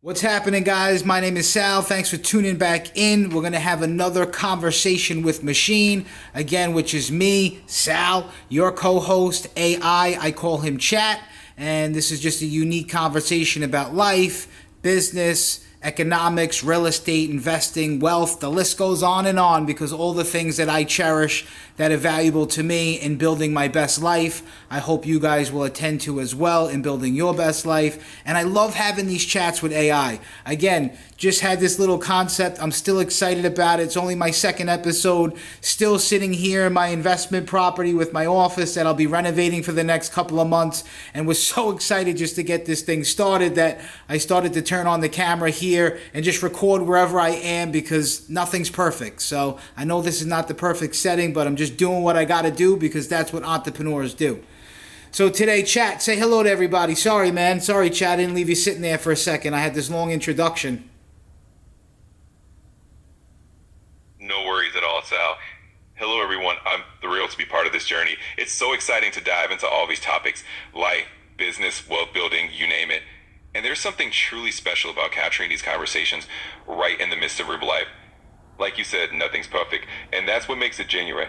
What's happening, guys? My name is Sal. Thanks for tuning back in. We're going to have another conversation with Machine, again, which is me, Sal, your co host, AI. I call him Chat. And this is just a unique conversation about life, business, economics, real estate, investing, wealth. The list goes on because all the things that I cherish that are valuable to me in building my best life, I hope you guys will attend to as well in building your best life. And I love having these chats with AI. Again, just had this little concept. I'm still excited about it. It's only my second episode. Still sitting here in my investment property with my office that I'll be renovating for the next couple of months. And was so excited just to get this thing started that I started to turn on the camera here and just record wherever I am because nothing's perfect. So I know this is not the perfect setting, but I'm just doing what I got to do because that's what entrepreneurs do. So today, Chat, say hello to everybody. Sorry, man. Sorry, Chat. I didn't leave you sitting there for a second. I had this long introduction. No worries at all, Sal. Hello, everyone. I'm thrilled to be part of this journey. It's so exciting to dive into all these topics, life, business, wealth building, you name it. And there's something truly special about capturing these conversations right in the midst of real life. Like you said, nothing's perfect, and that's what makes it genuine.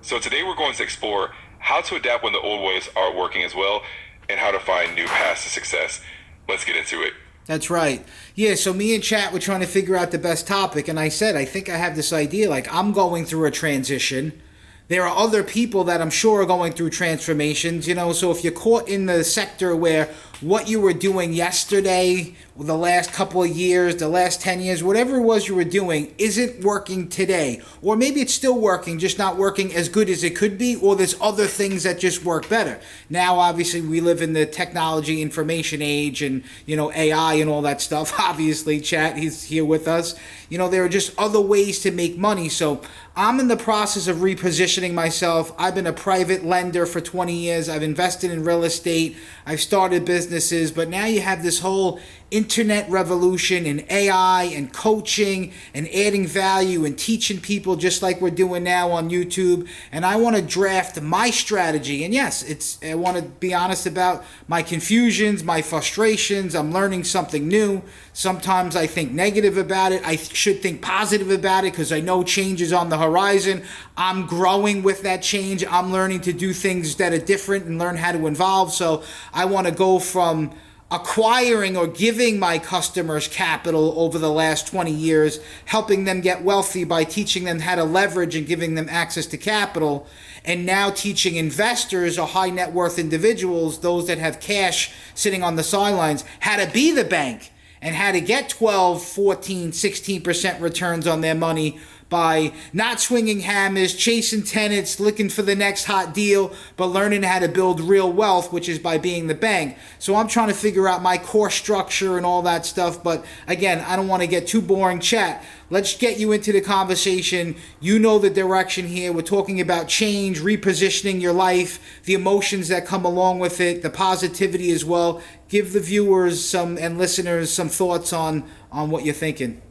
So today we're going to explore how to adapt when the old ways aren't working as well, and how to find new paths to success. Let's get into it. That's right. Yeah, so me and Chat were trying to figure out the best topic, and I said, I think I have this idea, like I'm going through a transition. There are other people that I'm sure are going through transformations, so if you're caught in the sector where what you were doing yesterday, the last couple of years, the last 10 years, whatever it was you were doing isn't working today. Or maybe it's still working, just not working as good as it could be, or there's other things that just work better. Now, obviously, we live in the technology information age and, AI and all that stuff. Obviously, Chat, he's here with us. There are just other ways to make money. So I'm in the process of repositioning myself. I've been a private lender for 20 years. I've invested in real estate. I've started businesses, but now you have this whole internet revolution and AI and coaching and adding value and teaching people just like we're doing now on YouTube. And I want to draft my strategy. And yes, I want to be honest about my confusions, my frustrations. I'm learning something new. Sometimes I think negative about it. I should think positive about it because I know change is on the horizon. I'm growing with that change. I'm learning to do things that are different and learn how to evolve. So I want to go from acquiring or giving my customers capital over the last 20 years, helping them get wealthy by teaching them how to leverage and giving them access to capital, and now teaching investors or high net worth individuals, those that have cash sitting on the sidelines, how to be the bank and how to get 12, 14, 16% returns on their money by not swinging hammers, chasing tenants, looking for the next hot deal, but learning how to build real wealth, which is by being the bank. So I'm trying to figure out my core structure and all that stuff. But again, I don't want to get too boring, Chat. Let's get you into the conversation. You know the direction here. We're talking about change, repositioning your life, the emotions that come along with it, the positivity as well. Give the viewers and listeners some thoughts on what you're thinking.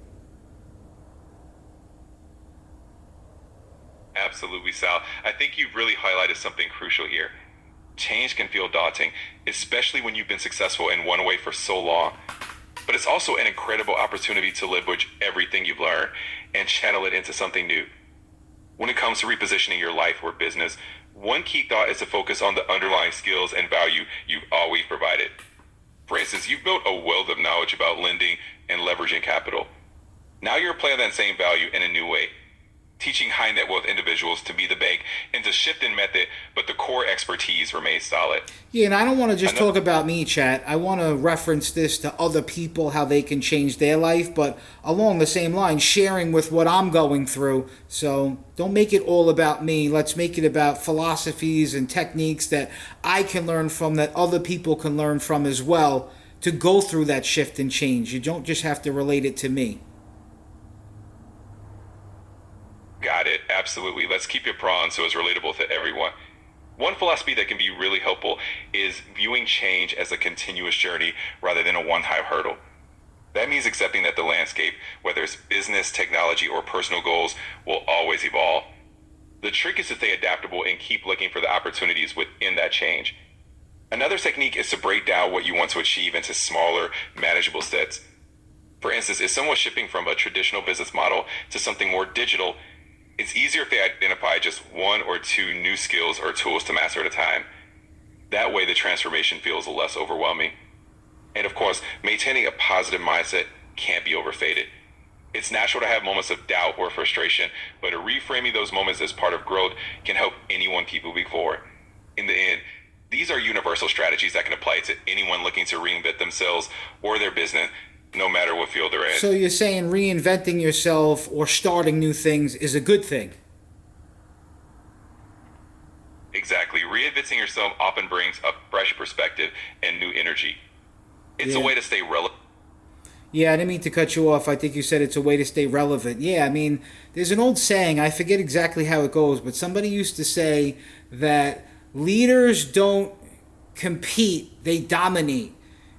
Absolutely, Sal. I think you've really highlighted something crucial here. Change can feel daunting, especially when you've been successful in one way for so long. But it's also an incredible opportunity to leverage everything you've learned and channel it into something new. When it comes to repositioning your life or business, one key thought is to focus on the underlying skills and value you've always provided. For instance, you've built a wealth of knowledge about lending and leveraging capital. Now you're applying that same value in a new way, teaching high net worth individuals to be the bank and to shift in method, but the core expertise remains solid. Yeah, and I don't want to just talk about me, Chat. I want to reference this to other people, how they can change their life, but along the same line, sharing with what I'm going through. So don't make it all about me. Let's make it about philosophies and techniques that I can learn from, that other people can learn from as well, to go through that shift and change. You don't just have to relate it to me. Got it. Absolutely. Let's keep it broad so it's relatable to everyone. One philosophy that can be really helpful is viewing change as a continuous journey rather than a one-time hurdle. That means accepting that the landscape, whether it's business, technology, or personal goals, will always evolve. The trick is to stay adaptable and keep looking for the opportunities within that change. Another technique is to break down what you want to achieve into smaller, manageable steps. instance, if someone's shifting from a traditional business model to something more digital, it's easier if they identify just one or two new skills or tools to master at a time. That way, the transformation feels less overwhelming. And of course, maintaining a positive mindset can't be overfaded. It's natural to have moments of doubt or frustration, but reframing those moments as part of growth can help anyone keep moving forward. In the end, these are universal strategies that can apply to anyone looking to reinvent themselves or their business, no matter what field they're in. So you're saying reinventing yourself or starting new things is a good thing? Exactly. Reinventing yourself often brings a fresh perspective and new energy. It's a Yeah. way to stay relevant. Yeah, I didn't mean to cut you off. I think you said it's a way to stay relevant. Yeah, I mean, there's an old saying, I forget exactly how it goes, but somebody used to say that leaders don't compete, they dominate.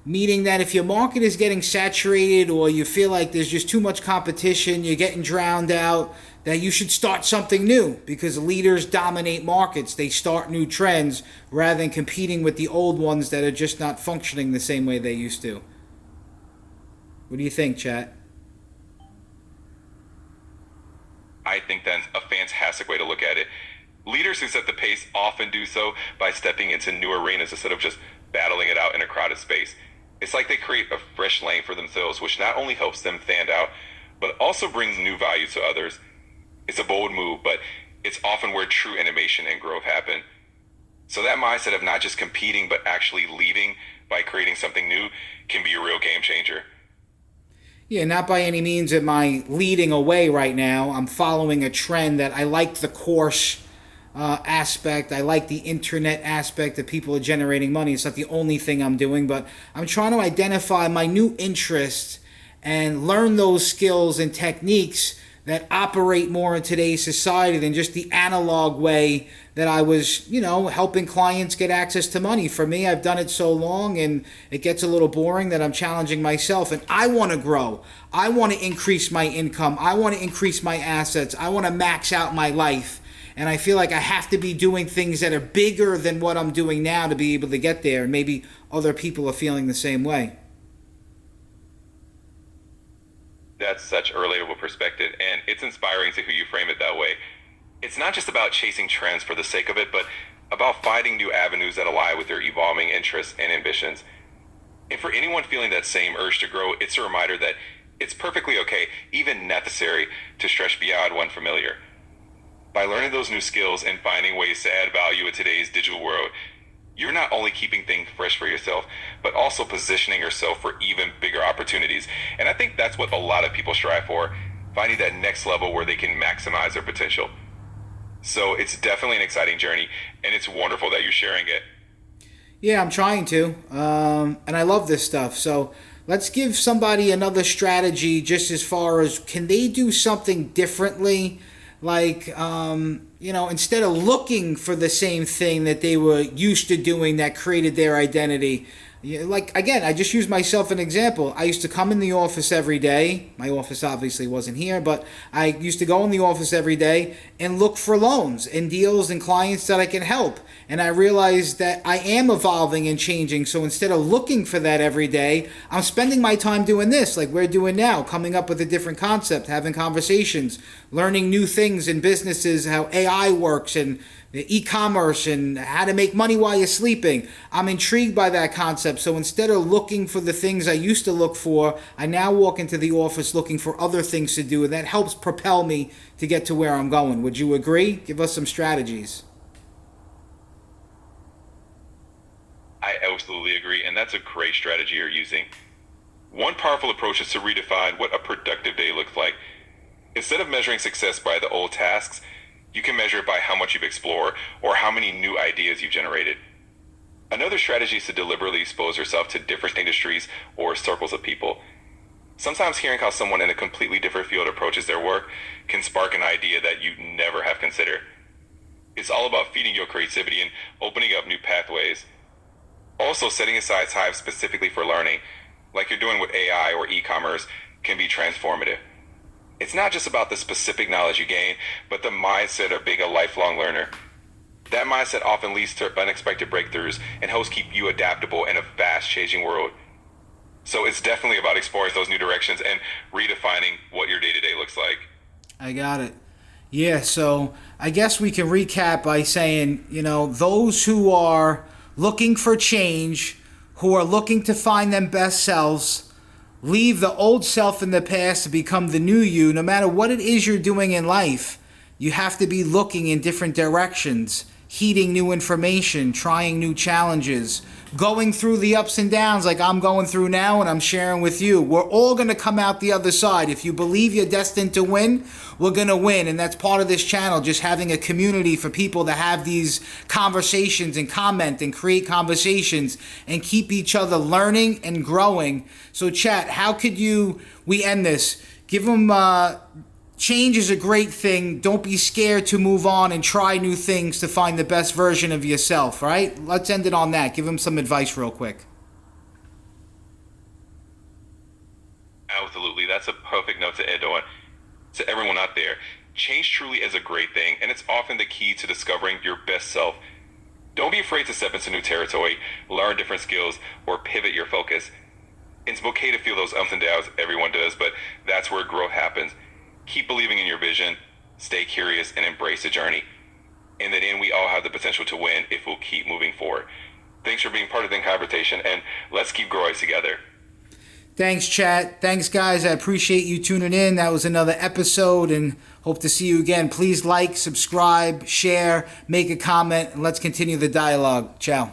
Meaning that if your market is getting saturated or you feel like there's just too much competition, you're getting drowned out, that you should start something new because leaders dominate markets. They start new trends rather than competing with the old ones that are just not functioning the same way they used to. What do you think, chat? I think that's a fantastic way to look at it. Leaders who set the pace often do so by stepping into new arenas instead of just battling it out in a crowded space. It's like they create a fresh lane for themselves, which not only helps them stand out, but also brings new value to others. It's a bold move, but it's often where true innovation and growth happen. So that mindset of not just competing, but actually leading by creating something new can be a real game changer. Yeah, not by any means am I leading away right now. I'm following a trend that I like the course aspect. I like the internet aspect that people are generating money. It's not the only thing I'm doing, but I'm trying to identify my new interests and learn those skills and techniques that operate more in today's society than just the analog way that I was, helping clients get access to money. For me, I've done it so long and it gets a little boring that I'm challenging myself, and I want to grow. I want to increase my income. I want to increase my assets. I want to max out my life. And I feel like I have to be doing things that are bigger than what I'm doing now to be able to get there. And maybe other people are feeling the same way. That's such a relatable perspective, and it's inspiring to hear you frame it that way. It's not just about chasing trends for the sake of it, but about finding new avenues that align with your evolving interests and ambitions. And for anyone feeling that same urge to grow, it's a reminder that it's perfectly okay, even necessary, to stretch beyond one familiar. By learning those new skills and finding ways to add value in today's digital world, you're not only keeping things fresh for yourself, but also positioning yourself for even bigger opportunities. And I think that's what a lot of people strive for, finding that next level where they can maximize their potential. So it's definitely an exciting journey, and it's wonderful that you're sharing it. Yeah, I'm trying to. And I love this stuff. So let's give somebody another strategy just as far as can they do something differently? Like, instead of looking for the same thing that they were used to doing that created their identity. Like, again, I just use myself as an example. I used to come in the office every day. My office obviously wasn't here, but I used to go in the office every day and look for loans and deals and clients that I can help. And I realized that I am evolving and changing. So instead of looking for that every day, I'm spending my time doing this, like we're doing now, coming up with a different concept, having conversations, learning new things in businesses, how AI works and the e-commerce and how to make money while you're sleeping. I'm intrigued by that concept. So instead of looking for the things I used to look for, I now walk into the office looking for other things to do, and that helps propel me to get to where I'm going. Would you agree? Give us some strategies. I absolutely agree, and that's a great strategy you're using. One powerful approach is to redefine what a productive day looks like. Instead of measuring success by the old tasks, you can measure it by how much you've explored or how many new ideas you've generated. Another strategy is to deliberately expose yourself to different industries or circles of people. Sometimes hearing how someone in a completely different field approaches their work can spark an idea that you never have considered. It's all about feeding your creativity and opening up new pathways. Also, setting aside time specifically for learning, like you're doing with AI or e-commerce, can be transformative. It's not just about the specific knowledge you gain, but the mindset of being a lifelong learner. That mindset often leads to unexpected breakthroughs and helps keep you adaptable in a fast-changing world. So it's definitely about exploring those new directions and redefining what your day-to-day looks like. I got it. Yeah, so I guess we can recap by saying, those who are looking for change, who are looking to find them best selves, leave the old self in the past to become the new you. No matter what it is you're doing in life, you have to be looking in different directions, heeding new information, trying new challenges, going through the ups and downs like I'm going through now and I'm sharing with you. We're all going to come out the other side. If you believe you're destined to win, we're going to win. And that's part of this channel, just having a community for people to have these conversations and comment and create conversations and keep each other learning and growing. So chat, how could we end this? Give them... Change is a great thing. Don't be scared to move on and try new things to find the best version of yourself, right? Let's end it on that. Give him some advice real quick. Absolutely. That's a perfect note to end on. To everyone out there, change truly is a great thing, and it's often the key to discovering your best self. Don't be afraid to step into new territory, learn different skills, or pivot your focus. It's okay to feel those ups and downs. Everyone does, but that's where growth happens. Keep believing in your vision, stay curious, and embrace the journey. In the end, we all have the potential to win if we'll keep moving forward. Thanks for being part of the conversation, and let's keep growing together. Thanks, chat. Thanks, guys. I appreciate you tuning in. That was another episode, and hope to see you again. Please like, subscribe, share, make a comment, and let's continue the dialogue. Ciao.